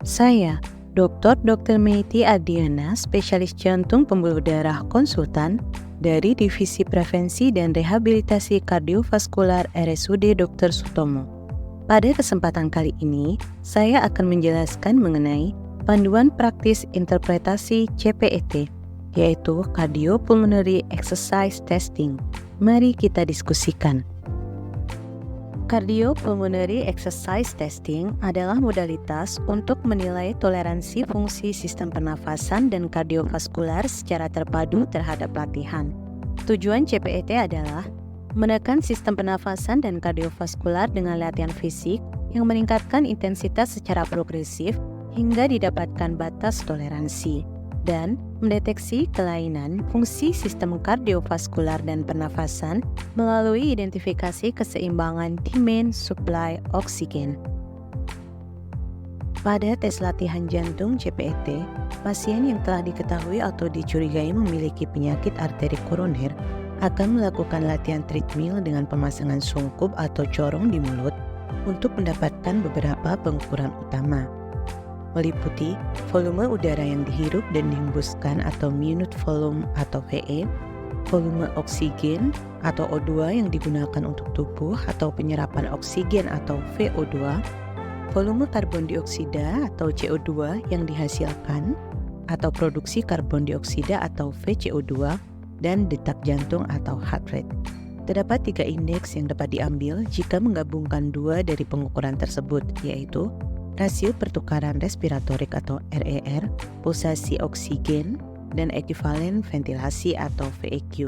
Saya, Dr. Meiti Adiana, spesialis jantung pembuluh darah konsultan dari Divisi Prevensi dan Rehabilitasi Kardiovaskular RSUD Dr. Sutomo. Pada kesempatan kali ini, saya akan menjelaskan mengenai panduan praktis interpretasi CPET, yaitu Cardiopulmonary Exercise Testing. Mari kita diskusikan. Cardiopulmonary Exercise Testing adalah modalitas untuk menilai toleransi fungsi sistem pernafasan dan kardiovaskular secara terpadu terhadap latihan. Tujuan CPET adalah menekan sistem pernafasan dan kardiovaskular dengan latihan fisik yang meningkatkan intensitas secara progresif hingga didapatkan batas toleransi, dan mendeteksi kelainan fungsi sistem kardiovaskular dan pernafasan melalui identifikasi keseimbangan demand supply oksigen. Pada tes latihan jantung CPET, pasien yang telah diketahui atau dicurigai memiliki penyakit arteri koroner akan melakukan latihan treadmill dengan pemasangan sungkup atau corong di mulut untuk mendapatkan beberapa pengukuran utama, meliputi volume udara yang dihirup dan dihembuskan atau minute volume atau VE, volume oksigen atau O2 yang digunakan untuk tubuh atau penyerapan oksigen atau VO2, volume karbon dioksida atau CO2 yang dihasilkan atau produksi karbon dioksida atau VCO2, dan detak jantung atau heart rate. Terdapat 3 indeks yang dapat diambil jika menggabungkan 2 dari pengukuran tersebut, yaitu rasio pertukaran respiratorik atau RER, pulsasi oksigen, dan ekivalen ventilasi atau VEQ.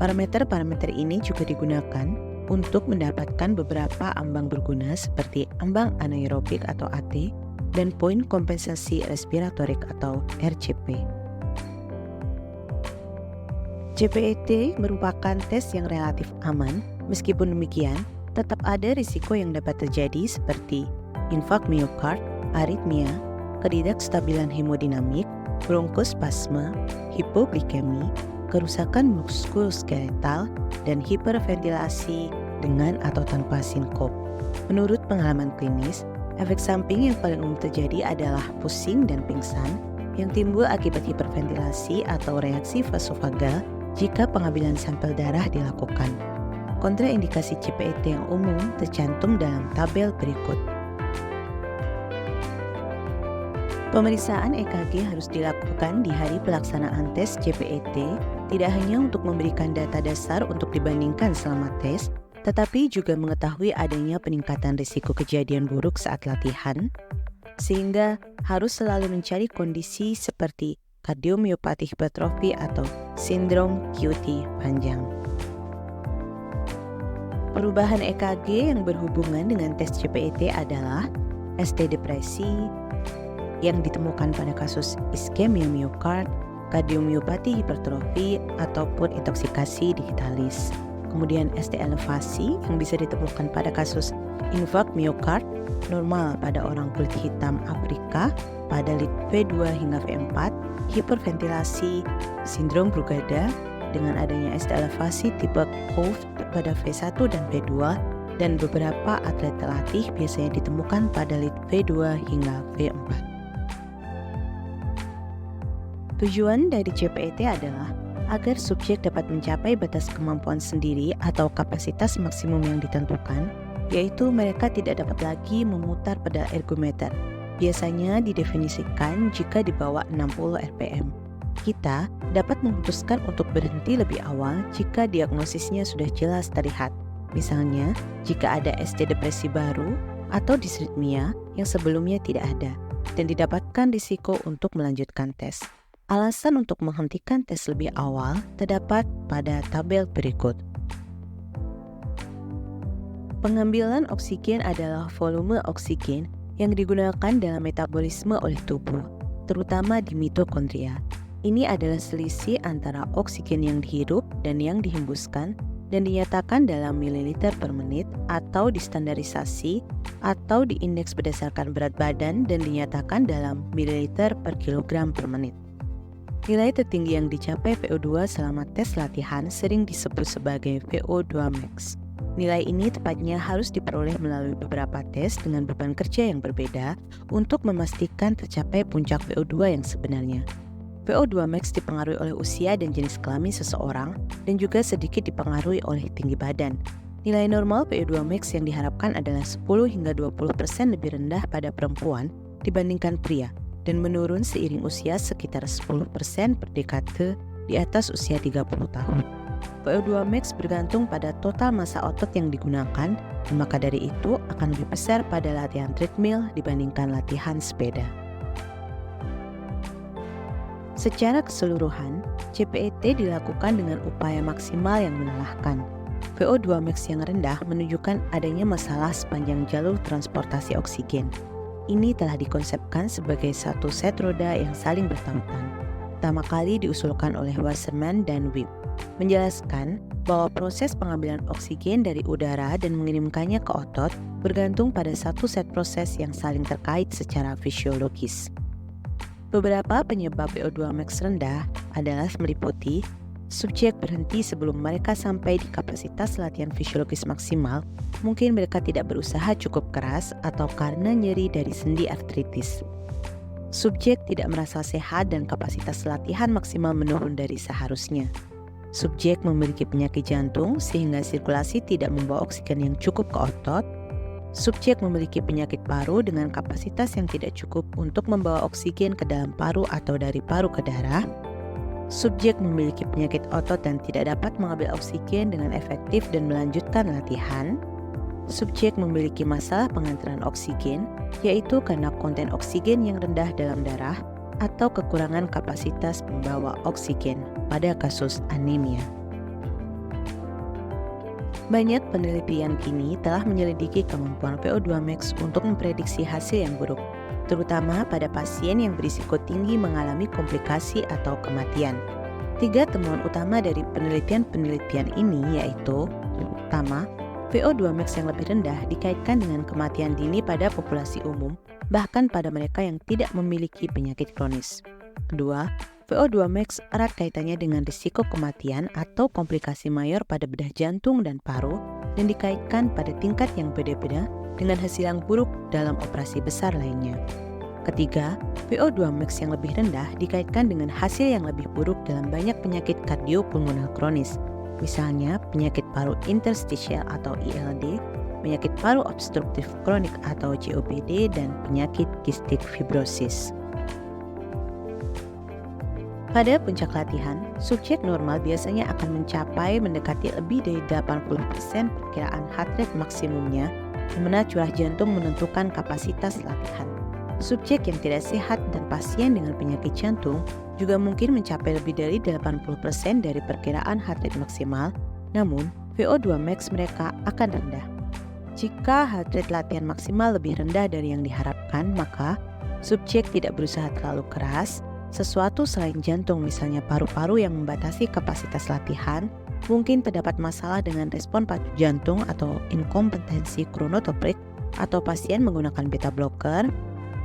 Parameter-parameter ini juga digunakan untuk mendapatkan beberapa ambang berguna seperti ambang anaerobik atau AT dan poin kompensasi respiratorik atau RCP. CPET merupakan tes yang relatif aman, meskipun demikian, tetap ada risiko yang dapat terjadi seperti infak miokard, aritmia, ketidakstabilan hemodinamik, bronkospasme, hipoglikemi, kerusakan muskuloskeletal, dan hiperventilasi dengan atau tanpa sinkop. Menurut pengalaman klinis, efek samping yang paling umum terjadi adalah pusing dan pingsan yang timbul akibat hiperventilasi atau reaksi vasovagal jika pengambilan sampel darah dilakukan. Kontraindikasi CPET yang umum tercantum dalam tabel berikut. Pemeriksaan EKG harus dilakukan di hari pelaksanaan tes CPET, tidak hanya untuk memberikan data dasar untuk dibandingkan selama tes, tetapi juga mengetahui adanya peningkatan risiko kejadian buruk saat latihan, sehingga harus selalu mencari kondisi seperti kardiomiopati hipertrofi atau sindrom QT panjang. Perubahan EKG yang berhubungan dengan tes CPET adalah ST depresi yang ditemukan pada kasus iskemia miokard, kardiomiopati hipertrofi, ataupun intoksikasi digitalis. Kemudian ST elevasi yang bisa ditemukan pada kasus infak miokard normal pada orang kulit hitam Afrika pada lead V2 hingga V4, hiperventilasi, sindrom Brugada dengan adanya ST elevasi tipe COV pada V1 dan V2, dan beberapa atlet terlatih biasanya ditemukan pada lead V2 hingga V4. Tujuan dari CPET adalah agar subjek dapat mencapai batas kemampuan sendiri atau kapasitas maksimum yang ditentukan, yaitu mereka tidak dapat lagi memutar pedal ergometer. Biasanya didefinisikan jika di bawah 60 rpm. Kita dapat memutuskan untuk berhenti lebih awal jika diagnosisnya sudah jelas terlihat. Misalnya, jika ada ST depresi baru atau disritmia yang sebelumnya tidak ada, dan didapatkan risiko untuk melanjutkan tes. Alasan untuk menghentikan tes lebih awal terdapat pada tabel berikut. Pengambilan oksigen adalah volume oksigen yang digunakan dalam metabolisme oleh tubuh, terutama di mitokondria. Ini adalah selisih antara oksigen yang dihirup dan yang dihembuskan, dan dinyatakan dalam mililiter per menit atau distandarisasi atau diindeks berdasarkan berat badan dan dinyatakan dalam mililiter per kilogram per menit. Nilai tertinggi yang dicapai VO2 selama tes latihan sering disebut sebagai VO2 max. Nilai ini tepatnya harus diperoleh melalui beberapa tes dengan beban kerja yang berbeda untuk memastikan tercapai puncak VO2 yang sebenarnya. VO2 max dipengaruhi oleh usia dan jenis kelamin seseorang dan juga sedikit dipengaruhi oleh tinggi badan. Nilai normal VO2 max yang diharapkan adalah 10 hingga 20% lebih rendah pada perempuan dibandingkan pria dan menurun seiring usia sekitar 10% per dekade di atas usia 30 tahun. VO2 max bergantung pada total massa otot yang digunakan, dan maka dari itu akan lebih besar pada latihan treadmill dibandingkan latihan sepeda. Secara keseluruhan, CPET dilakukan dengan upaya maksimal yang melelahkan. VO2 max yang rendah menunjukkan adanya masalah sepanjang jalur transportasi oksigen. Ini telah dikonsepkan sebagai satu set roda yang saling bertautan. Pertama kali diusulkan oleh Wasserman dan Wipp, menjelaskan bahwa proses pengambilan oksigen dari udara dan mengirimkannya ke otot bergantung pada satu set proses yang saling terkait secara fisiologis. Beberapa penyebab VO2 max rendah adalah meliputi subjek berhenti sebelum mereka sampai di kapasitas latihan fisiologis maksimal, mungkin mereka tidak berusaha cukup keras atau karena nyeri dari sendi artritis. Subjek tidak merasa sehat dan kapasitas latihan maksimal menurun dari seharusnya. Subjek memiliki penyakit jantung sehingga sirkulasi tidak membawa oksigen yang cukup ke otot. Subjek memiliki penyakit paru dengan kapasitas yang tidak cukup untuk membawa oksigen ke dalam paru atau dari paru ke darah. Subjek memiliki penyakit otot dan tidak dapat mengambil oksigen dengan efektif dan melanjutkan latihan. Subjek memiliki masalah pengantaran oksigen, yaitu karena konten oksigen yang rendah dalam darah atau kekurangan kapasitas membawa oksigen pada kasus anemia. Banyak penelitian kini telah menyelidiki kemampuan VO2 max untuk memprediksi hasil yang buruk, terutama pada pasien yang berisiko tinggi mengalami komplikasi atau kematian. 3 temuan utama dari penelitian-penelitian ini yaitu: pertama, VO2 max yang lebih rendah dikaitkan dengan kematian dini pada populasi umum, bahkan pada mereka yang tidak memiliki penyakit kronis. Kedua, VO2 max erat kaitannya dengan risiko kematian atau komplikasi mayor pada bedah jantung dan paru dan dikaitkan pada tingkat yang berbeda dengan hasil yang buruk dalam operasi besar lainnya. Ketiga, VO2 max yang lebih rendah dikaitkan dengan hasil yang lebih buruk dalam banyak penyakit kardiopulmoner kronis, misalnya penyakit paru interstisial atau ILD, penyakit paru obstruktif kronik atau COPD, dan penyakit kistik fibrosis. Pada puncak latihan, subjek normal biasanya akan mencapai mendekati lebih dari 80% perkiraan heart rate maksimumnya, di mana curah jantung menentukan kapasitas latihan. Subjek yang tidak sehat dan pasien dengan penyakit jantung juga mungkin mencapai lebih dari 80% dari perkiraan heart rate maksimal, namun VO2 max mereka akan rendah. Jika heart rate latihan maksimal lebih rendah dari yang diharapkan, maka subjek tidak berusaha terlalu keras. Sesuatu selain jantung, misalnya paru-paru yang membatasi kapasitas latihan, mungkin terdapat masalah dengan respon pacu jantung atau inkompetensi chronotropik, atau pasien menggunakan beta blocker.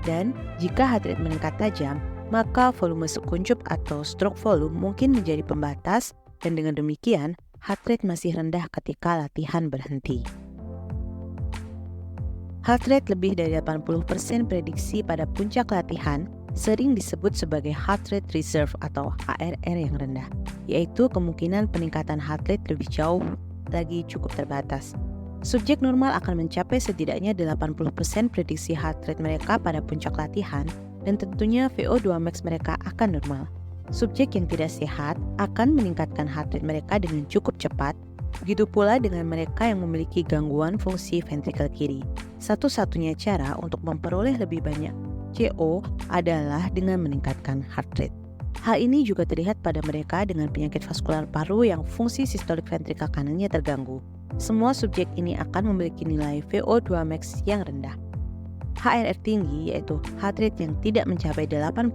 Dan jika heart rate meningkat tajam, maka volume sekuncup atau stroke volume mungkin menjadi pembatas, dan dengan demikian heart rate masih rendah ketika latihan berhenti. Heart rate lebih dari 80% prediksi pada puncak latihan sering disebut sebagai heart rate reserve atau HRR yang rendah, yaitu kemungkinan peningkatan heart rate lebih jauh lagi cukup terbatas. Subjek normal akan mencapai setidaknya 80% prediksi heart rate mereka pada puncak latihan, dan tentunya VO2 max mereka akan normal. Subjek yang tidak sehat akan meningkatkan heart rate mereka dengan cukup cepat, begitu pula dengan mereka yang memiliki gangguan fungsi ventrikel kiri. Satu-satunya cara untuk memperoleh lebih banyak CO adalah dengan meningkatkan heart rate. Hal ini juga terlihat pada mereka dengan penyakit vaskular paru yang fungsi sistolik ventrikel kanannya terganggu. Semua subjek ini akan memiliki nilai VO2 max yang rendah. HRR tinggi, yaitu heart rate yang tidak mencapai 80%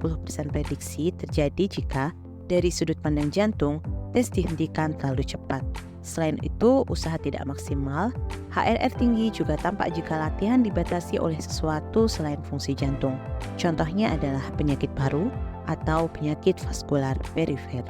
prediksi, terjadi jika dari sudut pandang jantung, tes dihentikan terlalu cepat. Selain itu, usaha tidak maksimal. HRR tinggi juga tampak jika latihan dibatasi oleh sesuatu selain fungsi jantung. Contohnya adalah penyakit paru atau penyakit vaskular perifer.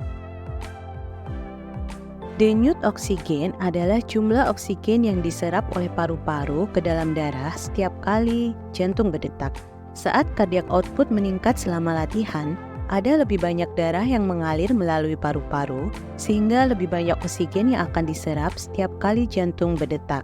Denyut oksigen adalah jumlah oksigen yang diserap oleh paru-paru ke dalam darah setiap kali jantung berdetak. Saat cardiac output meningkat selama latihan, ada lebih banyak darah yang mengalir melalui paru-paru, sehingga lebih banyak oksigen yang akan diserap setiap kali jantung berdetak.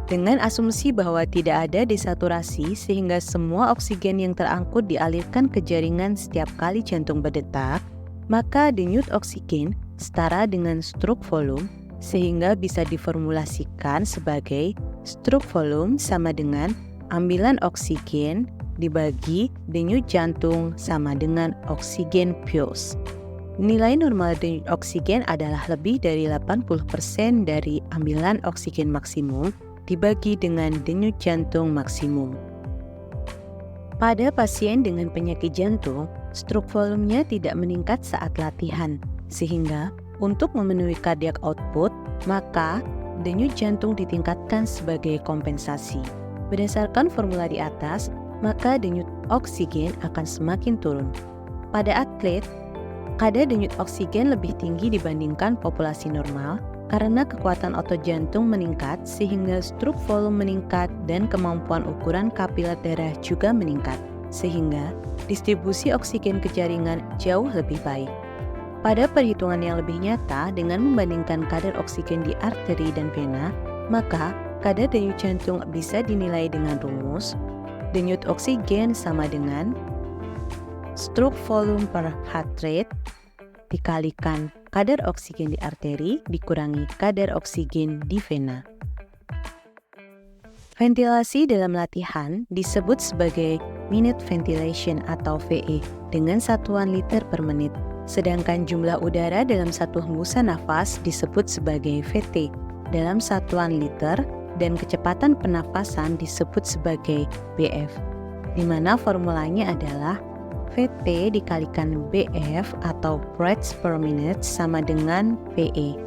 Dengan asumsi bahwa tidak ada desaturasi sehingga semua oksigen yang terangkut dialirkan ke jaringan setiap kali jantung berdetak, maka denyut oksigen setara dengan stroke volume, sehingga bisa diformulasikan sebagai stroke volume sama dengan ambilan oksigen dibagi denyut jantung sama dengan oksigen pulse. Nilai normal denyut oksigen adalah lebih dari 80% dari ambilan oksigen maksimum dibagi dengan denyut jantung maksimum. Pada pasien dengan penyakit jantung, stroke volumenya tidak meningkat saat latihan, sehingga untuk memenuhi cardiac output, maka denyut jantung ditingkatkan sebagai kompensasi. Berdasarkan formula di atas, maka denyut oksigen akan semakin turun. Pada atlet, kadar denyut oksigen lebih tinggi dibandingkan populasi normal karena kekuatan otot jantung meningkat sehingga stroke volume meningkat dan kemampuan ukuran kapiler darah juga meningkat, sehingga distribusi oksigen ke jaringan jauh lebih baik. Pada perhitungan yang lebih nyata dengan membandingkan kadar oksigen di arteri dan vena, maka kadar denyut jantung bisa dinilai dengan rumus denyut oksigen sama dengan stroke volume per heart rate dikalikan kadar oksigen di arteri dikurangi kadar oksigen di vena. Ventilasi dalam latihan disebut sebagai minute ventilation atau VE dengan satuan liter per menit, sedangkan jumlah udara dalam satu hembusan nafas disebut sebagai VT dalam satuan liter dan kecepatan pernafasan disebut sebagai BF, di mana formulanya adalah VT dikalikan BF atau breaths per minute sama dengan VE.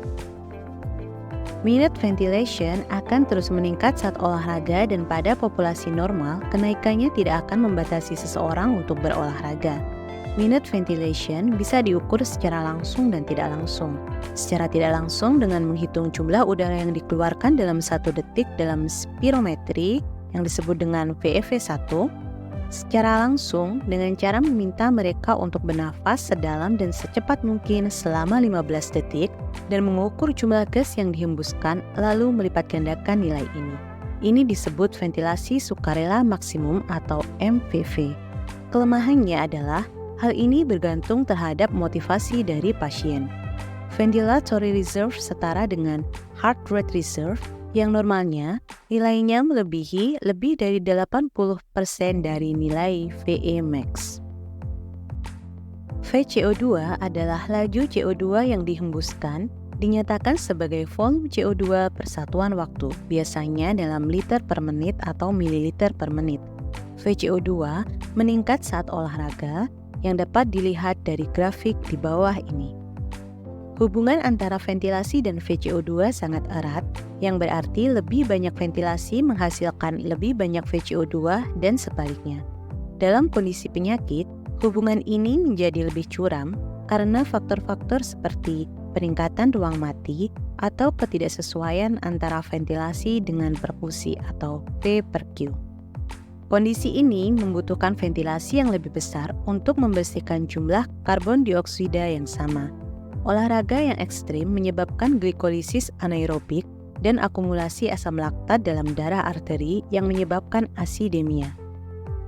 Minute ventilation akan terus meningkat saat olahraga dan pada populasi normal, kenaikannya tidak akan membatasi seseorang untuk berolahraga. Minute ventilation bisa diukur secara langsung dan tidak langsung. Secara tidak langsung dengan menghitung jumlah udara yang dikeluarkan dalam 1 detik dalam spirometri yang disebut dengan VEV1, secara langsung dengan cara meminta mereka untuk bernafas sedalam dan secepat mungkin selama 15 detik dan mengukur jumlah gas yang dihembuskan lalu melipat gandakan nilai ini. Ini disebut ventilasi sukarela maksimum atau MVV. Kelemahannya adalah hal ini bergantung terhadap motivasi dari pasien. Ventilatory reserve setara dengan heart rate reserve yang normalnya nilainya melebihi lebih dari 80% dari nilai VE max. VCO2 adalah laju CO2 yang dihembuskan, dinyatakan sebagai volume CO2 per satuan waktu, biasanya dalam liter per menit atau mililiter per menit. VCO2 meningkat saat olahraga yang dapat dilihat dari grafik di bawah ini. Hubungan antara ventilasi dan VCO2 sangat erat, yang berarti lebih banyak ventilasi menghasilkan lebih banyak VCO2 dan sebaliknya. Dalam kondisi penyakit, hubungan ini menjadi lebih curam karena faktor-faktor seperti peningkatan ruang mati atau ketidaksesuaian antara ventilasi dengan perfusi atau P per Q. Kondisi ini membutuhkan ventilasi yang lebih besar untuk membersihkan jumlah karbon dioksida yang sama. Olahraga yang ekstrim menyebabkan glikolisis anaerobik dan akumulasi asam laktat dalam darah arteri yang menyebabkan asidemia.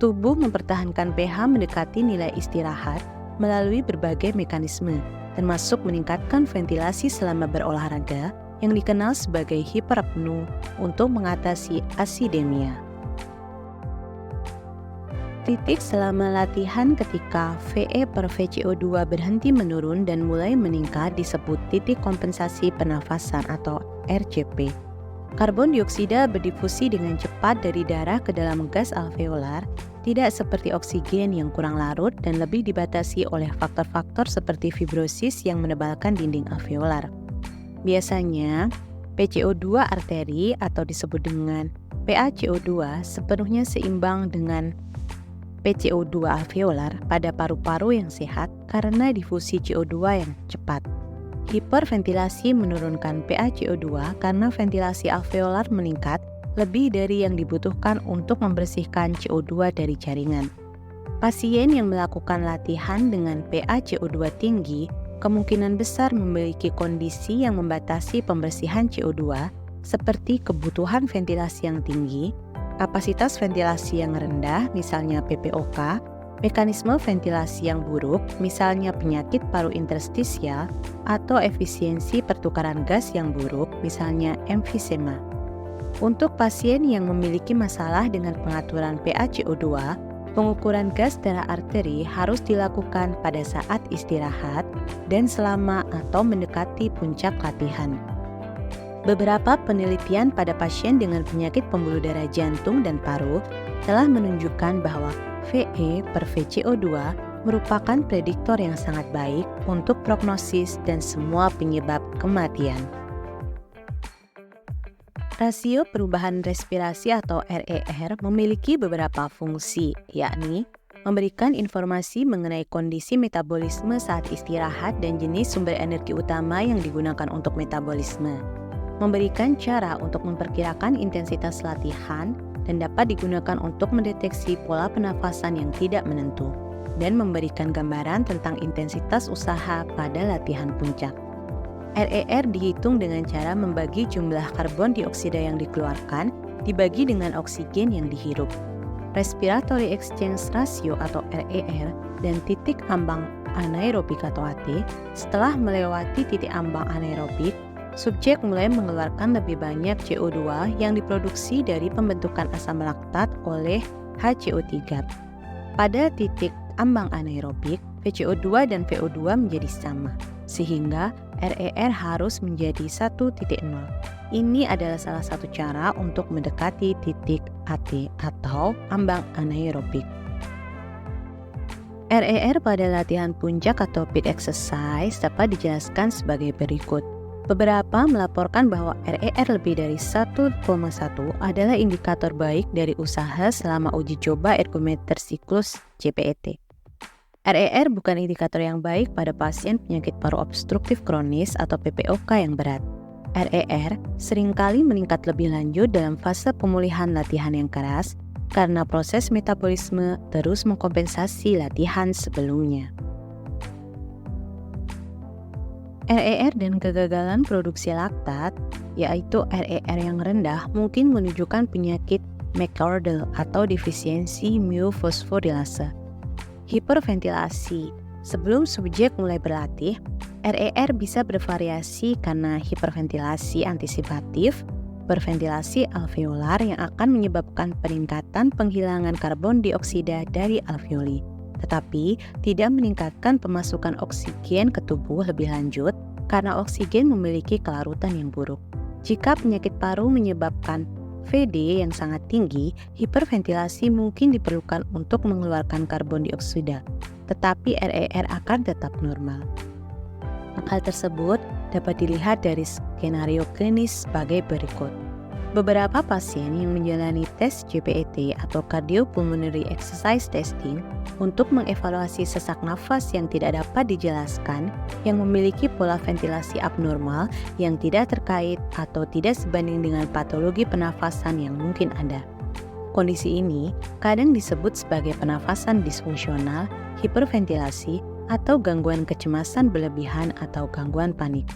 Tubuh mempertahankan pH mendekati nilai istirahat melalui berbagai mekanisme, termasuk meningkatkan ventilasi selama berolahraga yang dikenal sebagai hiperapnu untuk mengatasi asidemia. Titik selama latihan ketika VE per VCO2 berhenti menurun dan mulai meningkat disebut titik kompensasi pernafasan atau RCP. Karbon dioksida berdifusi dengan cepat dari darah ke dalam gas alveolar, tidak seperti oksigen yang kurang larut dan lebih dibatasi oleh faktor-faktor seperti fibrosis yang menebalkan dinding alveolar. Biasanya, PCO2 arteri atau disebut dengan PaCO2 sepenuhnya seimbang dengan PCO2 alveolar pada paru-paru yang sehat karena difusi CO2 yang cepat. Hiperventilasi menurunkan pH CO2 karena ventilasi alveolar meningkat lebih dari yang dibutuhkan untuk membersihkan CO2 dari jaringan. Pasien yang melakukan latihan dengan pH CO2 tinggi kemungkinan besar memiliki kondisi yang membatasi pembersihan CO2 seperti kebutuhan ventilasi yang tinggi, kapasitas ventilasi yang rendah misalnya PPOK, mekanisme ventilasi yang buruk misalnya penyakit paru interstisial, atau efisiensi pertukaran gas yang buruk misalnya emfisema. Untuk pasien yang memiliki masalah dengan pengaturan pH CO2, pengukuran gas darah arteri harus dilakukan pada saat istirahat dan selama atau mendekati puncak latihan. Beberapa penelitian pada pasien dengan penyakit pembuluh darah jantung dan paru telah menunjukkan bahwa VE per VCO2 merupakan prediktor yang sangat baik untuk prognosis dan semua penyebab kematian. Rasio perubahan respirasi atau RER memiliki beberapa fungsi, yakni memberikan informasi mengenai kondisi metabolisme saat istirahat dan jenis sumber energi utama yang digunakan untuk metabolisme, memberikan cara untuk memperkirakan intensitas latihan dan dapat digunakan untuk mendeteksi pola pernafasan yang tidak menentu, dan memberikan gambaran tentang intensitas usaha pada latihan puncak. RER dihitung dengan cara membagi jumlah karbon dioksida yang dikeluarkan dibagi dengan oksigen yang dihirup. Respiratory Exchange Ratio atau RER dan titik ambang anaerobik atau AT. Setelah melewati titik ambang anaerobik, subjek mulai mengeluarkan lebih banyak CO2 yang diproduksi dari pembentukan asam laktat oleh HCO3. Pada titik ambang anaerobik, VCO2 dan VO2 menjadi sama, sehingga RER harus menjadi 1.0. Ini adalah salah satu cara untuk mendekati titik AT atau ambang anaerobik. RER pada latihan puncak atau peak exercise dapat dijelaskan sebagai berikut. Beberapa melaporkan bahwa RER lebih dari 1,1 adalah indikator baik dari usaha selama uji coba ergometer siklus JPET. RER bukan indikator yang baik pada pasien penyakit paru obstruktif kronis atau PPOK yang berat. RER seringkali meningkat lebih lanjut dalam fase pemulihan latihan yang keras karena proses metabolisme terus mengkompensasi latihan sebelumnya. RER dan kegagalan produksi laktat, yaitu RER yang rendah, mungkin menunjukkan penyakit McArdle atau defisiensi myofosforilase. Hiperventilasi. Sebelum subjek mulai berlatih, RER bisa bervariasi karena hiperventilasi antisipatif, berventilasi alveolar yang akan menyebabkan peningkatan penghilangan karbon dioksida dari alveoli, tetapi tidak meningkatkan pemasukan oksigen ke tubuh lebih lanjut karena oksigen memiliki kelarutan yang buruk. Jika penyakit paru menyebabkan VD yang sangat tinggi, hiperventilasi mungkin diperlukan untuk mengeluarkan karbon dioksida, tetapi RER akan tetap normal. Hal tersebut dapat dilihat dari skenario klinis sebagai berikut. Beberapa pasien yang menjalani tes JPET atau Cardiopulmonary Exercise Testing untuk mengevaluasi sesak nafas yang tidak dapat dijelaskan yang memiliki pola ventilasi abnormal yang tidak terkait atau tidak sebanding dengan patologi pernafasan yang mungkin ada. Kondisi ini kadang disebut sebagai pernafasan disfungsional, hiperventilasi, atau gangguan kecemasan berlebihan atau gangguan panik.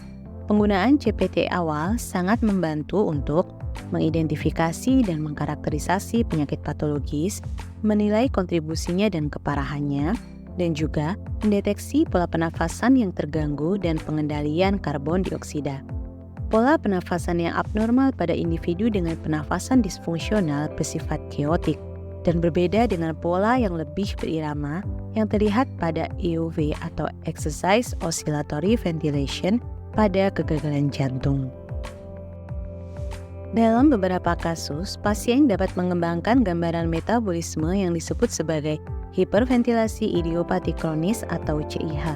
Penggunaan JPT awal sangat membantu untuk mengidentifikasi dan mengkarakterisasi penyakit patologis, menilai kontribusinya dan keparahannya, dan juga mendeteksi pola pernafasan yang terganggu dan pengendalian karbon dioksida. Pola pernafasan yang abnormal pada individu dengan pernafasan disfungsional bersifat keotik dan berbeda dengan pola yang lebih berirama yang terlihat pada EOV atau Exercise Oscillatory Ventilation pada kegagalan jantung. Dalam beberapa kasus, pasien dapat mengembangkan gambaran metabolisme yang disebut sebagai hiperventilasi idiopatik kronis atau CIH.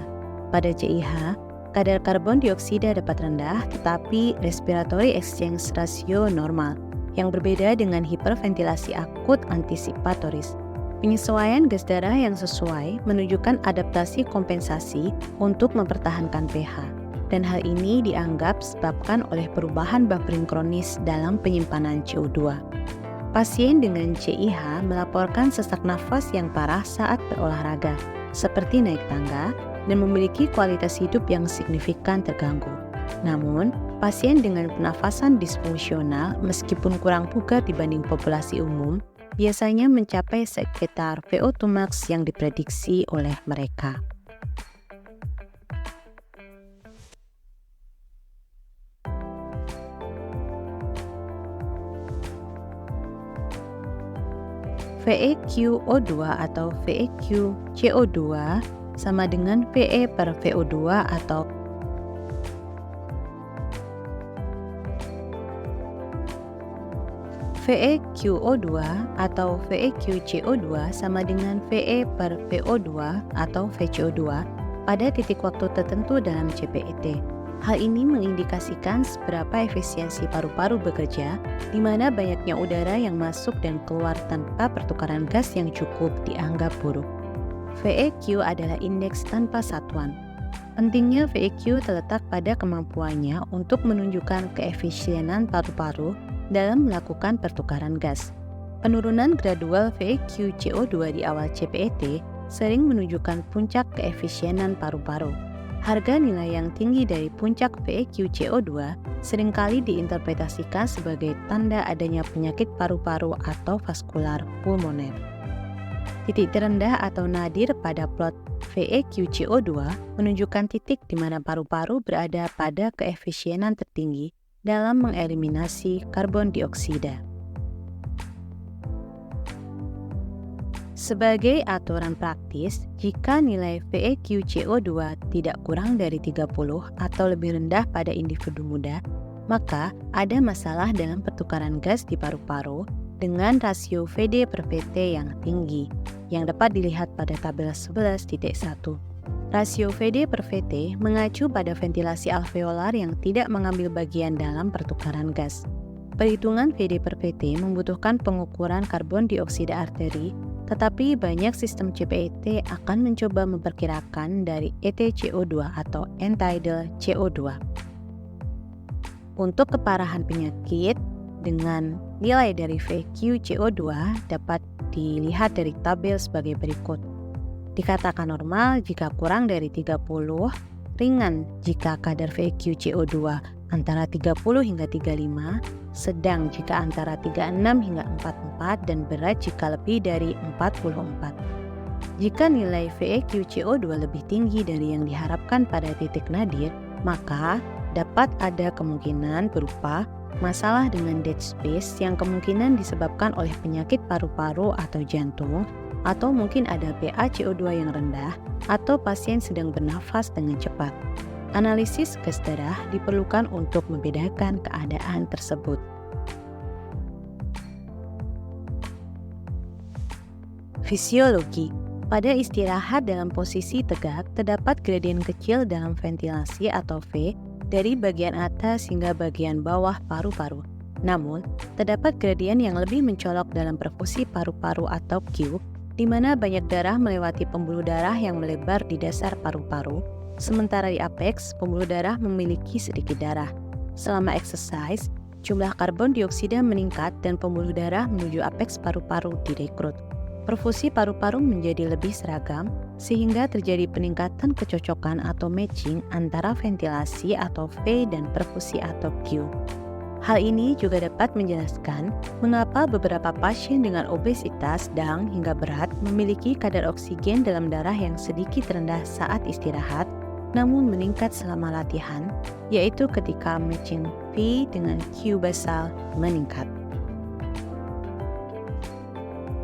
Pada CIH, kadar karbon dioksida dapat rendah tetapi respiratory exchange ratio normal, yang berbeda dengan hiperventilasi akut antisipatoris. Penyesuaian gas darah yang sesuai menunjukkan adaptasi kompensasi untuk mempertahankan pH, dan hal ini dianggap disebabkan oleh perubahan buffering kronis dalam penyimpanan CO2. Pasien dengan CIH melaporkan sesak nafas yang parah saat berolahraga, seperti naik tangga, dan memiliki kualitas hidup yang signifikan terganggu. Namun, pasien dengan pernafasan disfungsional meskipun kurang bugar dibanding populasi umum, biasanya mencapai sekitar VO2 max yang diprediksi oleh mereka. VEQ-O2 atau VEQ-CO2 sama dengan VE per VO2 atau VEQ-O2 atau VEQ-CO2 sama dengan VE per VO2 atau VCO2 pada titik waktu tertentu dalam CPET. Hal ini mengindikasikan seberapa efisiensi paru-paru bekerja, di mana banyaknya udara yang masuk dan keluar tanpa pertukaran gas yang cukup dianggap buruk. VEQ adalah indeks tanpa satuan. Pentingnya VEQ terletak pada kemampuannya untuk menunjukkan keefisienan paru-paru dalam melakukan pertukaran gas. Penurunan gradual VEQ-CO2 di awal CPET sering menunjukkan puncak keefisienan paru-paru. Harga nilai yang tinggi dari puncak VEQ-CO2 seringkali diinterpretasikan sebagai tanda adanya penyakit paru-paru atau vaskular pulmoner. Titik terendah atau nadir pada plot VEQ-CO2 menunjukkan titik di mana paru-paru berada pada keefisienan tertinggi dalam mengeliminasi karbon dioksida. Sebagai aturan praktis, jika nilai VEQ-CO2 tidak kurang dari 30 atau lebih rendah pada individu muda, maka ada masalah dalam pertukaran gas di paru-paru dengan rasio VD per VT yang tinggi, yang dapat dilihat pada tabel 11.1. Rasio VD per VT mengacu pada ventilasi alveolar yang tidak mengambil bagian dalam pertukaran gas. Perhitungan VD per VT membutuhkan pengukuran karbon dioksida arteri, tetapi banyak sistem CPET akan mencoba memperkirakan dari ETCO2 atau end-tidal CO2. Untuk keparahan penyakit, dengan nilai dari VEQ-CO2 dapat dilihat dari tabel sebagai berikut. Dikatakan normal jika kurang dari 30, ringan jika kadar VEQ-CO2 antara 30 hingga 35, sedang jika antara 36 hingga 44, dan berat jika lebih dari 44. Jika nilai VEQ-CO2 lebih tinggi dari yang diharapkan pada titik nadir, maka dapat ada kemungkinan berupa masalah dengan dead space yang kemungkinan disebabkan oleh penyakit paru-paru atau jantung, atau mungkin ada PaCO2 yang rendah, atau pasien sedang bernafas dengan cepat. Analisis gas darah diperlukan untuk membedakan keadaan tersebut. Fisiologi. Pada istirahat dalam posisi tegak, terdapat gradien kecil dalam ventilasi atau V dari bagian atas hingga bagian bawah paru-paru. Namun, terdapat gradien yang lebih mencolok dalam perfusi paru-paru atau Q, di mana banyak darah melewati pembuluh darah yang melebar di dasar paru-paru, sementara di apex, pembuluh darah memiliki sedikit darah. Selama exercise, jumlah karbon dioksida meningkat dan pembuluh darah menuju apex paru-paru direkrut. Perfusi paru-paru menjadi lebih seragam, sehingga terjadi peningkatan kecocokan atau matching antara ventilasi atau V dan perfusi atau Q. Hal ini juga dapat menjelaskan mengapa beberapa pasien dengan obesitas sedang hingga berat memiliki kadar oksigen dalam darah yang sedikit rendah saat istirahat, namun meningkat selama latihan, yaitu ketika matching V dengan Q basal meningkat.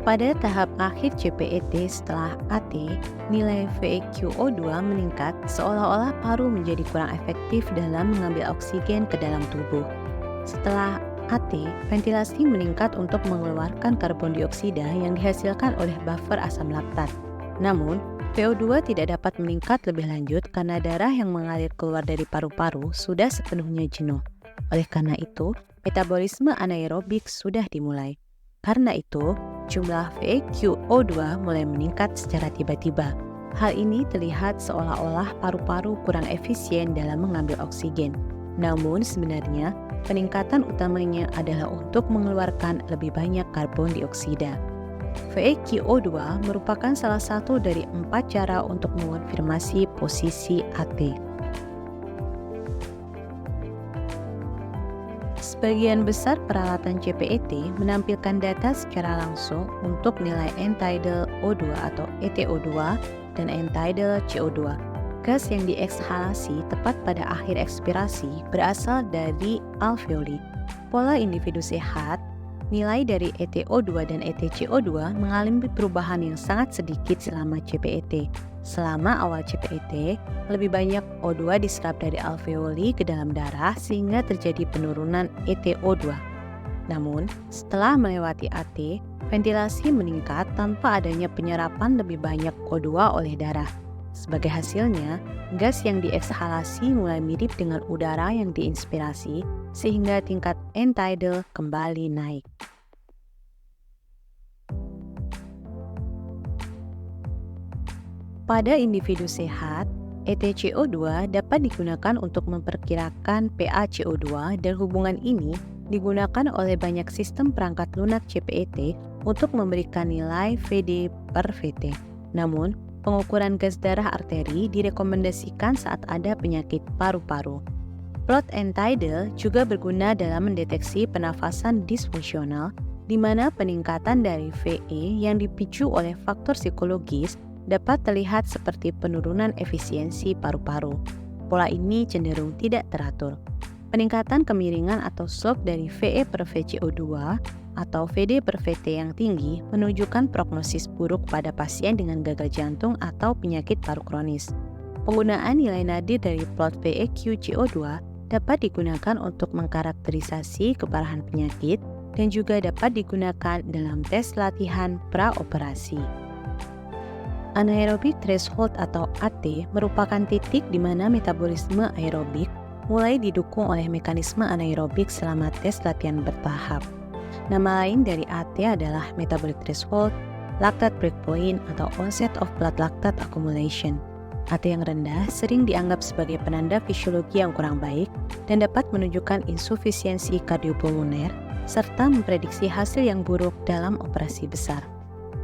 Pada tahap akhir CPET setelah AT, nilai VEQ-O2 meningkat seolah-olah paru menjadi kurang efektif dalam mengambil oksigen ke dalam tubuh. Setelah AT, ventilasi meningkat untuk mengeluarkan karbon dioksida yang dihasilkan oleh buffer asam laktat. Namun, VO2 tidak dapat meningkat lebih lanjut karena darah yang mengalir keluar dari paru-paru sudah sepenuhnya jenuh. Oleh karena itu, metabolisme anaerobik sudah dimulai. Karena itu, jumlah VEQ-O2 mulai meningkat secara tiba-tiba. Hal ini terlihat seolah-olah paru-paru kurang efisien dalam mengambil oksigen. Namun sebenarnya peningkatan utamanya adalah untuk mengeluarkan lebih banyak karbon dioksida. VeQO2 merupakan salah satu dari 4 cara untuk mengonfirmasi posisi AT. Sebagian besar peralatan CPET menampilkan data secara langsung untuk nilai end-tidal O2 atau ETO2 dan end-tidal CO2. Gas yang diekhalasi tepat pada akhir ekspirasi berasal dari alveoli. Pola individu sehat, nilai dari ETO2 dan ETCO2 mengalami perubahan yang sangat sedikit selama CPET. Selama awal CPET, lebih banyak O2 diserap dari alveoli ke dalam darah sehingga terjadi penurunan ETO2. Namun, setelah melewati AT, ventilasi meningkat tanpa adanya penyerapan lebih banyak O2 oleh darah. Sebagai hasilnya, gas yang diekhalasi mulai mirip dengan udara yang diinspirasi sehingga tingkat end-tidal kembali naik. Pada individu sehat, ETCO2 dapat digunakan untuk memperkirakan PaCO2 dan hubungan ini digunakan oleh banyak sistem perangkat lunak CPET untuk memberikan nilai Vd per Vt. Namun, pengukuran gas darah arteri direkomendasikan saat ada penyakit paru-paru. Plot end-tidal juga berguna dalam mendeteksi pernafasan disfungsional, di mana peningkatan dari VE yang dipicu oleh faktor psikologis dapat terlihat seperti penurunan efisiensi paru-paru. Pola ini cenderung tidak teratur. Peningkatan kemiringan atau slope dari VE per VCO2 atau Vd per Vt yang tinggi menunjukkan prognosis buruk pada pasien dengan gagal jantung atau penyakit paru kronis. Penggunaan nilai nadir dari plot VeQ-CO2 dapat digunakan untuk mengkarakterisasi keparahan penyakit dan juga dapat digunakan dalam tes latihan praoperasi. Anaerobic threshold atau AT merupakan titik di mana metabolisme aerobik mulai didukung oleh mekanisme anaerobik selama tes latihan bertahap. Nama lain dari AT adalah metabolic threshold, lactate breakpoint, atau onset of blood lactate accumulation. AT yang rendah sering dianggap sebagai penanda fisiologi yang kurang baik dan dapat menunjukkan insufisiensi kardiopulmoner serta memprediksi hasil yang buruk dalam operasi besar.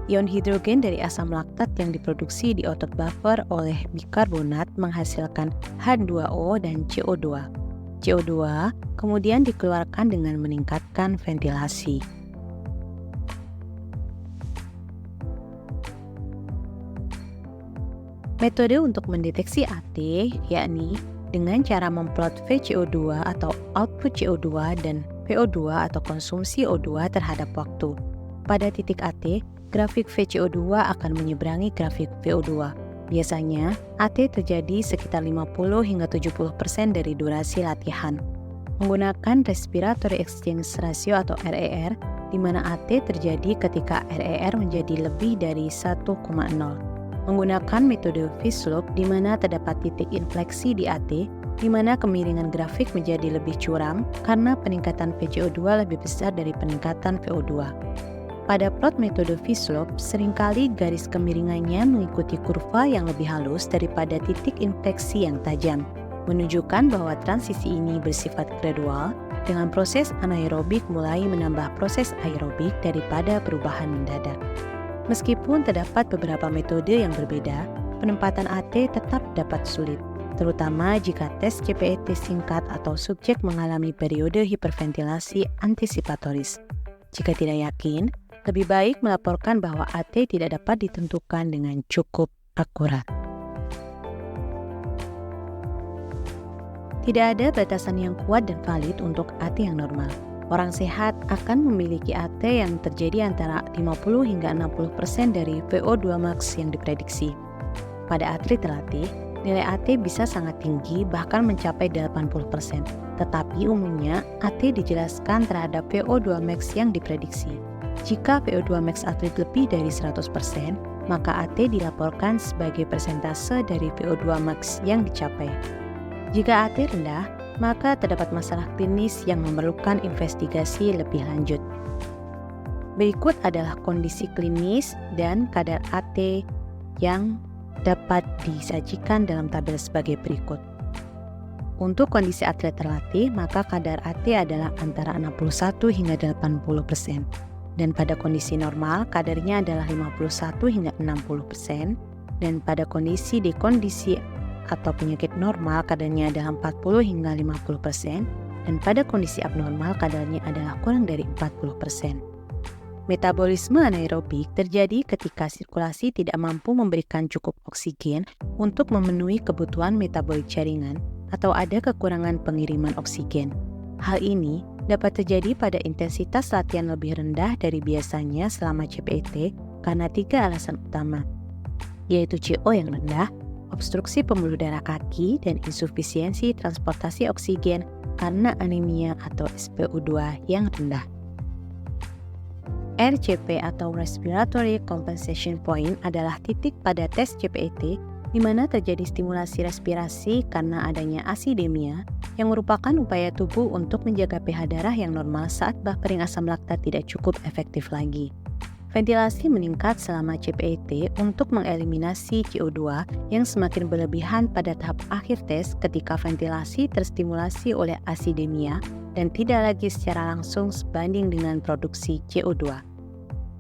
Ion hidrogen dari asam laktat yang diproduksi di otot buffer oleh bikarbonat menghasilkan H2O dan CO2. CO2 kemudian dikeluarkan dengan meningkatkan ventilasi. Metode untuk mendeteksi AT yakni dengan cara memplot VCO2 atau output CO2 dan VO2 atau konsumsi O2 terhadap waktu. Pada titik AT, grafik VCO2 akan menyeberangi grafik VO2. Biasanya, AT terjadi sekitar 50 hingga 70% dari durasi latihan. Menggunakan respiratory exchange ratio atau RER, di mana AT terjadi ketika RER menjadi lebih dari 1,0. Menggunakan metode V-slope di mana terdapat titik infleksi di AT, di mana kemiringan grafik menjadi lebih curam karena peningkatan VCO2 lebih besar dari peningkatan VO2. Pada plot metode V-slope, seringkali garis kemiringannya mengikuti kurva yang lebih halus daripada titik infleksi yang tajam, menunjukkan bahwa transisi ini bersifat gradual dengan proses anaerobik mulai menambah proses aerobik daripada perubahan mendadak. Meskipun terdapat beberapa metode yang berbeda, penempatan AT tetap dapat sulit, terutama jika tes CPET singkat atau subjek mengalami periode hiperventilasi antisipatoris. Jika tidak yakin, lebih baik melaporkan bahwa AT tidak dapat ditentukan dengan cukup akurat. Tidak ada batasan yang kuat dan valid untuk AT yang normal. Orang sehat akan memiliki AT yang terjadi antara 50 hingga 60% dari VO2 max yang diprediksi. Pada atlet terlatih, nilai AT bisa sangat tinggi bahkan mencapai 80%. Tetapi umumnya AT dijelaskan terhadap VO2 max yang diprediksi. Jika VO2 max atlet lebih dari 100%, maka AT dilaporkan sebagai persentase dari VO2 max yang dicapai. Jika AT rendah, maka terdapat masalah klinis yang memerlukan investigasi lebih lanjut. Berikut adalah kondisi klinis dan kadar AT yang dapat disajikan dalam tabel sebagai berikut. Untuk kondisi atlet terlatih, maka kadar AT adalah antara 61 hingga 80%. Dan pada kondisi normal, kadarnya adalah 51 hingga 60%. Dan pada kondisi dekondisi atau penyakit normal, kadarnya adalah 40 hingga 50%. Dan pada kondisi abnormal, kadarnya adalah kurang dari 40%. Metabolisme anaerobik terjadi ketika sirkulasi tidak mampu memberikan cukup oksigen untuk memenuhi kebutuhan metabolik jaringan atau ada kekurangan pengiriman oksigen. Hal ini dapat terjadi pada intensitas latihan lebih rendah dari biasanya selama CPET karena 3 alasan utama, yaitu CO yang rendah, obstruksi pembuluh darah kaki, dan insufisiensi transportasi oksigen karena anemia atau SpO2 yang rendah. RCP atau Respiratory Compensation Point adalah titik pada tes CPET di mana terjadi stimulasi respirasi karena adanya asidemia yang merupakan upaya tubuh untuk menjaga pH darah yang normal saat buffering asam laktat tidak cukup efektif lagi. Ventilasi meningkat selama CPET untuk mengeliminasi CO2 yang semakin berlebihan pada tahap akhir tes ketika ventilasi terstimulasi oleh asidemia dan tidak lagi secara langsung sebanding dengan produksi CO2.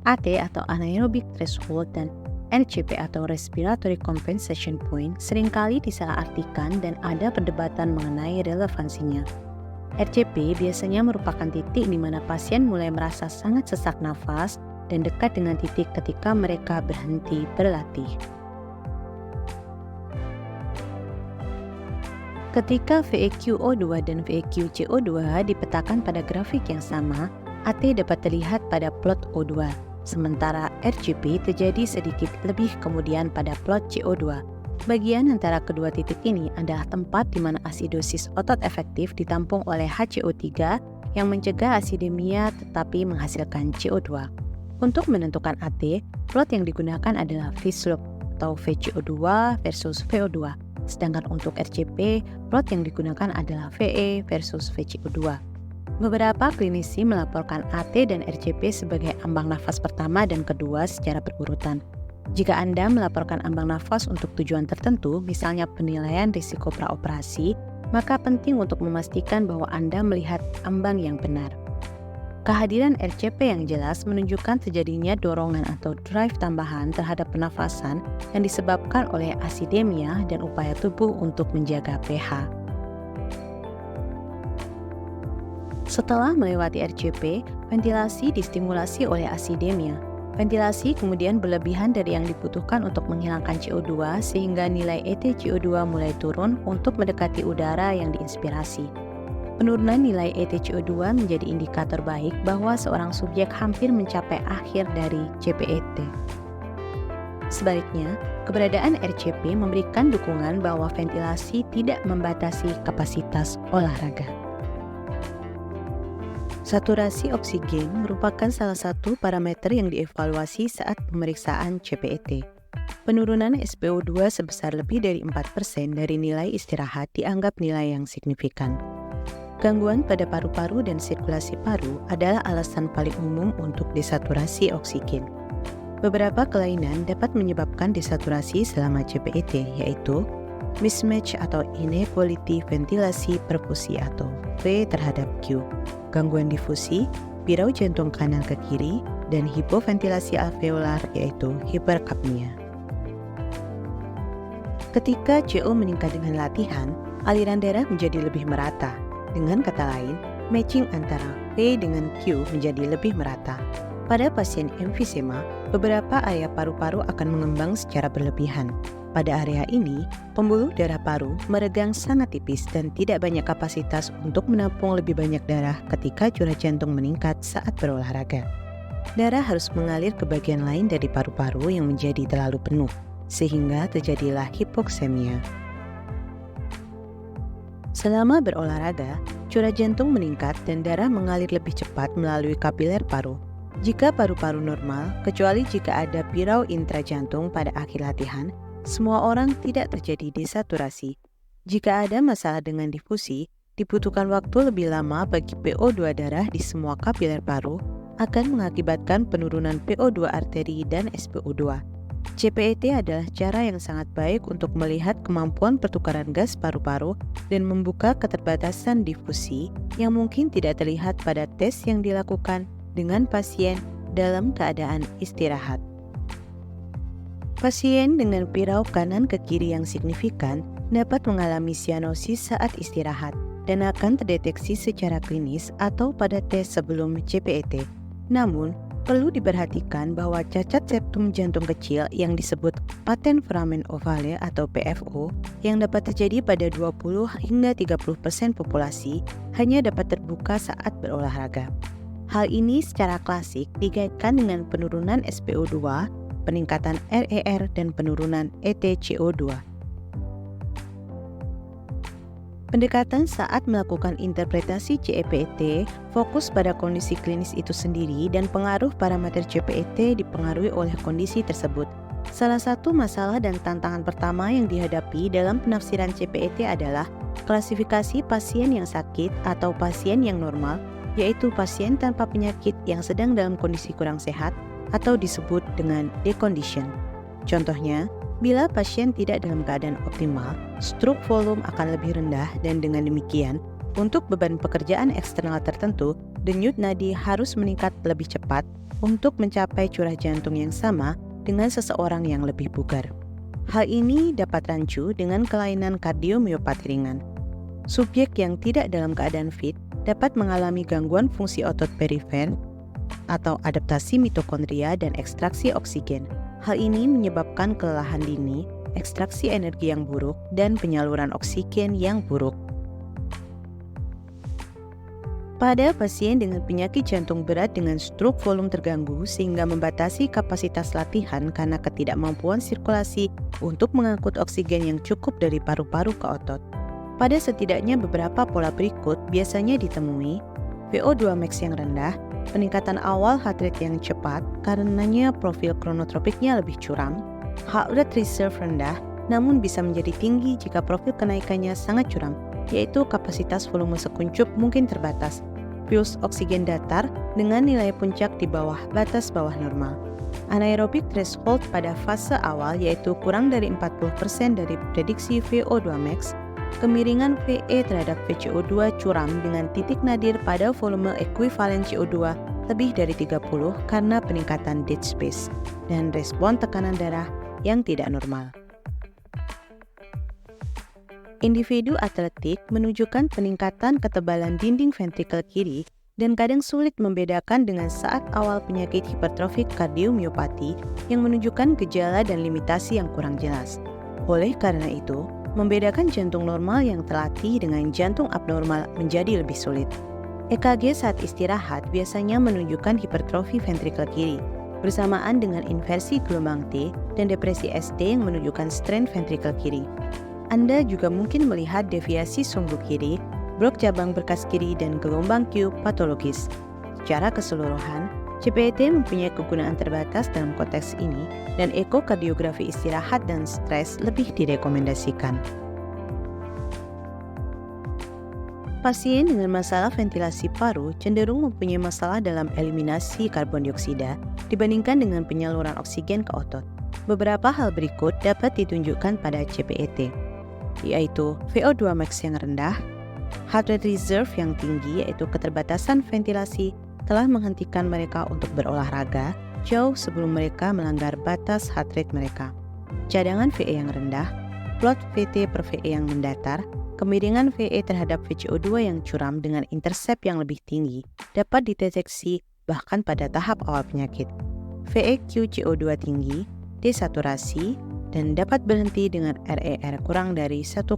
AT atau anaerobic threshold dan RCP atau Respiratory Compensation Point seringkali disalahartikan dan ada perdebatan mengenai relevansinya. RCP biasanya merupakan titik di mana pasien mulai merasa sangat sesak nafas dan dekat dengan titik ketika mereka berhenti berlatih. Ketika VEQ-O2 dan VEQ-CO2 dipetakan pada grafik yang sama, AT dapat terlihat pada plot O2. Sementara RCP terjadi sedikit lebih kemudian pada plot CO2. Bagian antara kedua titik ini adalah tempat di mana asidosis otot efektif ditampung oleh HCO3 yang mencegah asidemia tetapi menghasilkan CO2. Untuk menentukan AT, plot yang digunakan adalah V-slope atau VCO2 versus VO2. Sedangkan untuk RCP, plot yang digunakan adalah VE versus VCO2. Beberapa klinisi melaporkan AT dan RCP sebagai ambang nafas pertama dan kedua secara berurutan. Jika Anda melaporkan ambang nafas untuk tujuan tertentu, misalnya penilaian risiko praoperasi, maka penting untuk memastikan bahwa Anda melihat ambang yang benar. Kehadiran RCP yang jelas menunjukkan terjadinya dorongan atau drive tambahan terhadap pernafasan yang disebabkan oleh asidemia dan upaya tubuh untuk menjaga pH. Setelah melewati RCP, ventilasi distimulasi oleh asidemia. Ventilasi kemudian berlebihan dari yang dibutuhkan untuk menghilangkan CO2 sehingga nilai EtCO2 mulai turun untuk mendekati udara yang diinspirasi. Penurunan nilai EtCO2 menjadi indikator baik bahwa seorang subjek hampir mencapai akhir dari CPET. Sebaliknya, keberadaan RCP memberikan dukungan bahwa ventilasi tidak membatasi kapasitas olahraga. Saturasi oksigen merupakan salah satu parameter yang dievaluasi saat pemeriksaan CPET. Penurunan SpO2 sebesar lebih dari 4% dari nilai istirahat dianggap nilai yang signifikan. Gangguan pada paru-paru dan sirkulasi paru adalah alasan paling umum untuk desaturasi oksigen. Beberapa kelainan dapat menyebabkan desaturasi selama CPET, yaitu mismatch atau inequality ventilasi perfusi atau V terhadap Q, gangguan difusi, birau jantung kanan ke kiri, dan hipoventilasi alveolar yaitu hiperkapnia. Ketika CO meningkat dengan latihan, aliran darah menjadi lebih merata. Dengan kata lain, matching antara V dengan Q menjadi lebih merata. Pada pasien emfisema, beberapa area paru-paru akan mengembang secara berlebihan. Pada area ini, pembuluh darah paru meregang sangat tipis dan tidak banyak kapasitas untuk menampung lebih banyak darah ketika curah jantung meningkat saat berolahraga. Darah harus mengalir ke bagian lain dari paru-paru yang menjadi terlalu penuh, sehingga terjadilah hipoksemia. Selama berolahraga, curah jantung meningkat dan darah mengalir lebih cepat melalui kapiler paru. Jika paru-paru normal, kecuali jika ada birau intrajantung pada akhir latihan, semua orang tidak terjadi desaturasi. Jika ada masalah dengan difusi, dibutuhkan waktu lebih lama bagi PO2 darah di semua kapiler paru, akan mengakibatkan penurunan PO2 arteri dan SpO2. CPET adalah cara yang sangat baik untuk melihat kemampuan pertukaran gas paru-paru dan membuka keterbatasan difusi yang mungkin tidak terlihat pada tes yang dilakukan dengan pasien dalam keadaan istirahat. Pasien dengan pirau kanan ke kiri yang signifikan dapat mengalami sianosis saat istirahat dan akan terdeteksi secara klinis atau pada tes sebelum CPET. Namun, perlu diperhatikan bahwa cacat septum jantung kecil yang disebut patent foramen ovale atau PFO yang dapat terjadi pada 20 hingga 30% populasi hanya dapat terbuka saat berolahraga. Hal ini secara klasik dikaitkan dengan penurunan SpO2, peningkatan RER, dan penurunan EtCO2. Pendekatan saat melakukan interpretasi CPET fokus pada kondisi klinis itu sendiri dan pengaruh parameter CPET dipengaruhi oleh kondisi tersebut. Salah satu masalah dan tantangan pertama yang dihadapi dalam penafsiran CPET adalah klasifikasi pasien yang sakit atau pasien yang normal, yaitu pasien tanpa penyakit yang sedang dalam kondisi kurang sehat atau disebut dengan decondition. Contohnya, bila pasien tidak dalam keadaan optimal, stroke volume akan lebih rendah dan dengan demikian, untuk beban pekerjaan eksternal tertentu, denyut nadi harus meningkat lebih cepat untuk mencapai curah jantung yang sama dengan seseorang yang lebih bugar. Hal ini dapat rancu dengan kelainan kardiomiopati ringan. Subjek yang tidak dalam keadaan fit dapat mengalami gangguan fungsi otot perifer atau adaptasi mitokondria dan ekstraksi oksigen. Hal ini menyebabkan kelelahan dini, ekstraksi energi yang buruk, dan penyaluran oksigen yang buruk. Pada pasien dengan penyakit jantung berat dengan stroke volume terganggu sehingga membatasi kapasitas latihan karena ketidakmampuan sirkulasi untuk mengangkut oksigen yang cukup dari paru-paru ke otot. Pada setidaknya beberapa pola berikut biasanya ditemui VO2 max yang rendah, peningkatan awal heart rate yang cepat karenanya profil kronotropiknya lebih curam, heart rate reserve rendah namun bisa menjadi tinggi jika profil kenaikannya sangat curam, yaitu kapasitas volume sekuncup mungkin terbatas, pulse oksigen datar dengan nilai puncak di bawah batas bawah normal. Anaerobic threshold pada fase awal yaitu kurang dari 40% dari prediksi VO2 max, kemiringan VE terhadap VCO2 curam dengan titik nadir pada volume ekuivalen CO2 lebih dari 30 karena peningkatan dead space, dan respon tekanan darah yang tidak normal. Individu atletik menunjukkan peningkatan ketebalan dinding ventrikel kiri dan kadang sulit membedakan dengan saat awal penyakit hipertrofik kardiomiopati yang menunjukkan gejala dan limitasi yang kurang jelas. Oleh karena itu, membedakan jantung normal yang terlatih dengan jantung abnormal menjadi lebih sulit. EKG saat istirahat biasanya menunjukkan hipertrofi ventrikel kiri, bersamaan dengan inversi gelombang T dan depresi ST yang menunjukkan strain ventrikel kiri. Anda juga mungkin melihat deviasi sumbu kiri, brok cabang berkas kiri, dan gelombang Q patologis. Secara keseluruhan, CPET mempunyai kegunaan terbatas dalam konteks ini dan ekokardiografi istirahat dan stres lebih direkomendasikan. Pasien dengan masalah ventilasi paru cenderung mempunyai masalah dalam eliminasi karbon dioksida dibandingkan dengan penyaluran oksigen ke otot. Beberapa hal berikut dapat ditunjukkan pada CPET, yaitu VO2 max yang rendah, heart rate reserve yang tinggi yaitu keterbatasan ventilasi telah menghentikan mereka untuk berolahraga jauh sebelum mereka melanggar batas heart rate mereka. Cadangan VE yang rendah, plot VT per VE yang mendatar, kemiringan VE terhadap VCO2 yang curam dengan intercept yang lebih tinggi dapat dideteksi bahkan pada tahap awal penyakit. VEQ CO2 tinggi, desaturasi, dan dapat berhenti dengan RER kurang dari 1,0.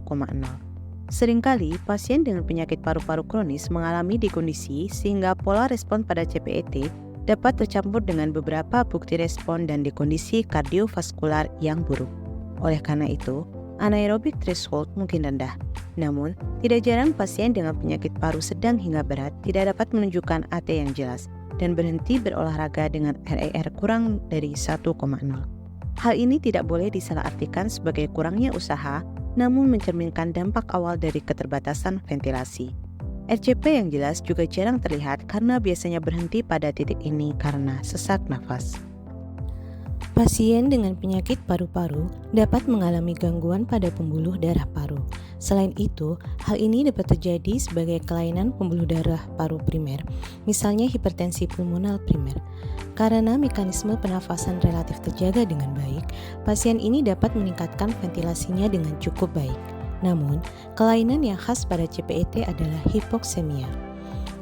Seringkali, pasien dengan penyakit paru-paru kronis mengalami dekondisi sehingga pola respon pada CPET dapat tercampur dengan beberapa bukti respon dan dekondisi kardiovaskular yang buruk. Oleh karena itu, anaerobic threshold mungkin rendah. Namun, tidak jarang pasien dengan penyakit paru sedang hingga berat tidak dapat menunjukkan AT yang jelas dan berhenti berolahraga dengan RER kurang dari 1,0. Hal ini tidak boleh disalahartikan sebagai kurangnya usaha, namun mencerminkan dampak awal dari keterbatasan ventilasi. RCP yang jelas juga jarang terlihat karena biasanya berhenti pada titik ini karena sesak nafas. Pasien dengan penyakit paru-paru dapat mengalami gangguan pada pembuluh darah paru. Selain itu, hal ini dapat terjadi sebagai kelainan pembuluh darah paru primer, misalnya hipertensi pulmonal primer. Karena mekanisme pernafasan relatif terjaga dengan baik, pasien ini dapat meningkatkan ventilasinya dengan cukup baik. Namun, kelainan yang khas pada CPET adalah hipoksemia.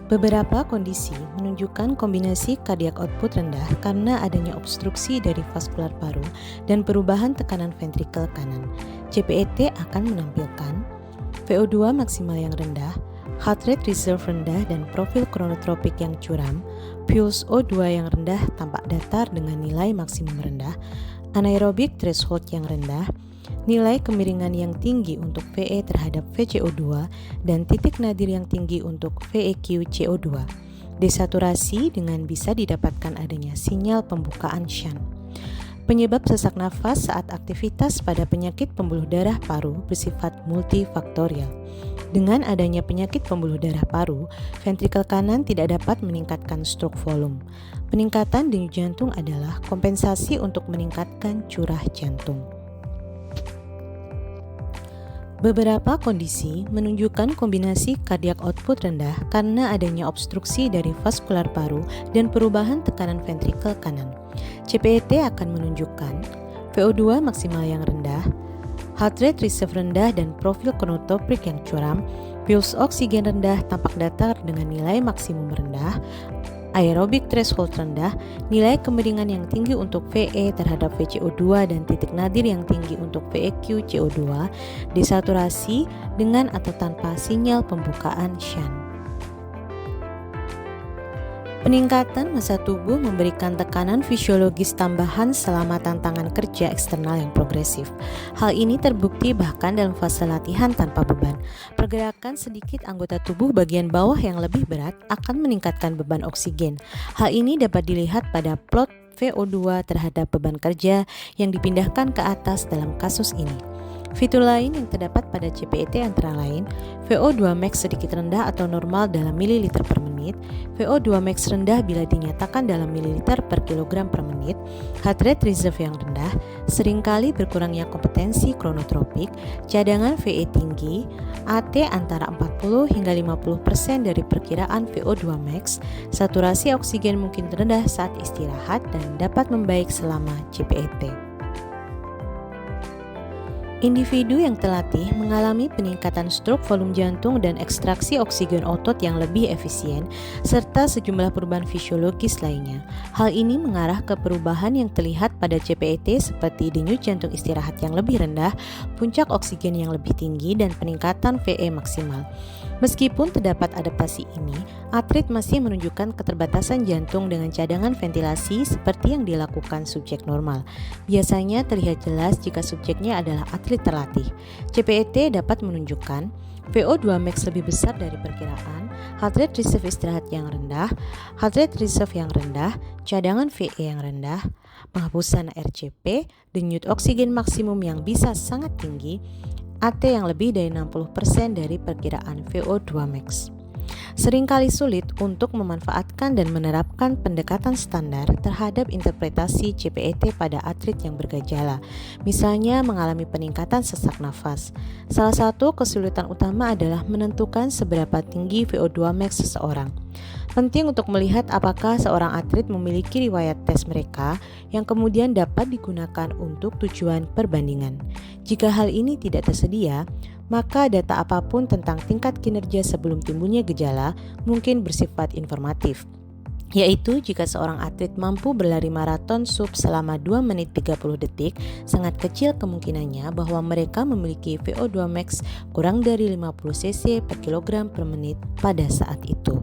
Beberapa kondisi menunjukkan kombinasi cardiac output rendah karena adanya obstruksi dari vaskular paru dan perubahan tekanan ventrikel kanan. CPET akan menampilkan VO2 maksimal yang rendah, heart rate reserve rendah dan profil chronotropik yang curam, pulse O2 yang rendah tampak datar dengan nilai maksimum rendah, anaerobic threshold yang rendah, nilai kemiringan yang tinggi untuk VE terhadap VCO2 dan titik nadir yang tinggi untuk VEQ CO2. Desaturasi dengan bisa didapatkan adanya sinyal pembukaan shunt. Penyebab sesak nafas saat aktivitas pada penyakit pembuluh darah paru bersifat multifaktorial. Dengan adanya penyakit pembuluh darah paru, ventrikel kanan tidak dapat meningkatkan stroke volume. Peningkatan denyut jantung adalah kompensasi untuk meningkatkan curah jantung. Beberapa kondisi menunjukkan kombinasi cardiac output rendah karena adanya obstruksi dari vaskular paru dan perubahan tekanan ventrikel kanan. CPET akan menunjukkan VO2 maksimal yang rendah, heart rate reserve rendah dan profil chronotropik yang curam, pulse oksigen rendah tampak datar dengan nilai maksimum rendah, aerobic threshold rendah, nilai kemiringan yang tinggi untuk VE terhadap VCO2 dan titik nadir yang tinggi untuk VEQ CO2, desaturasi dengan atau tanpa sinyal pembukaan shunt. Peningkatan massa tubuh memberikan tekanan fisiologis tambahan selama tantangan kerja eksternal yang progresif. Hal ini terbukti bahkan dalam fase latihan tanpa beban. Pergerakan sedikit anggota tubuh bagian bawah yang lebih berat akan meningkatkan beban oksigen. Hal ini dapat dilihat pada plot VO2 terhadap beban kerja yang dipindahkan ke atas dalam kasus ini. Fitur lain yang terdapat pada CPET antara lain VO2 max sedikit rendah atau normal dalam mililiter per menit, VO2 max rendah bila dinyatakan dalam mililiter per kilogram per menit, heart rate reserve yang rendah, seringkali berkurangnya kompetensi chronotropik, cadangan VE tinggi, AT antara 40 hingga 50% dari perkiraan VO2 max, saturasi oksigen mungkin rendah saat istirahat dan dapat membaik selama CPET. Individu yang terlatih mengalami peningkatan stroke volume jantung dan ekstraksi oksigen otot yang lebih efisien, serta sejumlah perubahan fisiologis lainnya. Hal ini mengarah ke perubahan yang terlihat pada CPET seperti denyut jantung istirahat yang lebih rendah, puncak oksigen yang lebih tinggi, dan peningkatan VE maksimal. Meskipun terdapat adaptasi ini, atlet masih menunjukkan keterbatasan jantung dengan cadangan ventilasi seperti yang dilakukan subjek normal. Biasanya terlihat jelas jika subjeknya adalah atlet terlatih. CPET dapat menunjukkan VO2 max lebih besar dari perkiraan, heart rate reserve istirahat yang rendah, heart rate reserve yang rendah, cadangan VE yang rendah, penghapusan RCP, denyut oksigen maksimum yang bisa sangat tinggi, AT yang lebih dari 60% dari perkiraan VO2 max. Seringkali sulit untuk memanfaatkan dan menerapkan pendekatan standar terhadap interpretasi CPET pada atlet yang bergejala, misalnya mengalami peningkatan sesak nafas. Salah satu kesulitan utama adalah menentukan seberapa tinggi VO2 max seseorang. Penting untuk melihat apakah seorang atlet memiliki riwayat tes mereka yang kemudian dapat digunakan untuk tujuan perbandingan. Jika hal ini tidak tersedia, maka data apapun tentang tingkat kinerja sebelum timbulnya gejala mungkin bersifat informatif, yaitu jika seorang atlet mampu berlari maraton sub selama 2 menit 30 detik, sangat kecil kemungkinannya bahwa mereka memiliki VO2 max kurang dari 50 cc per kilogram per menit pada saat itu.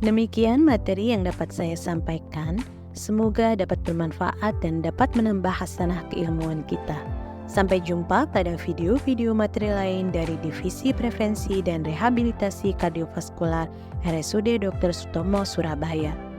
Demikian materi yang dapat saya sampaikan. Semoga dapat bermanfaat dan dapat menambah hasanah keilmuan kita. Sampai jumpa pada video-video materi lain dari Divisi Prevensi dan Rehabilitasi Kardiovaskular RSUD Dr. Sutomo, Surabaya.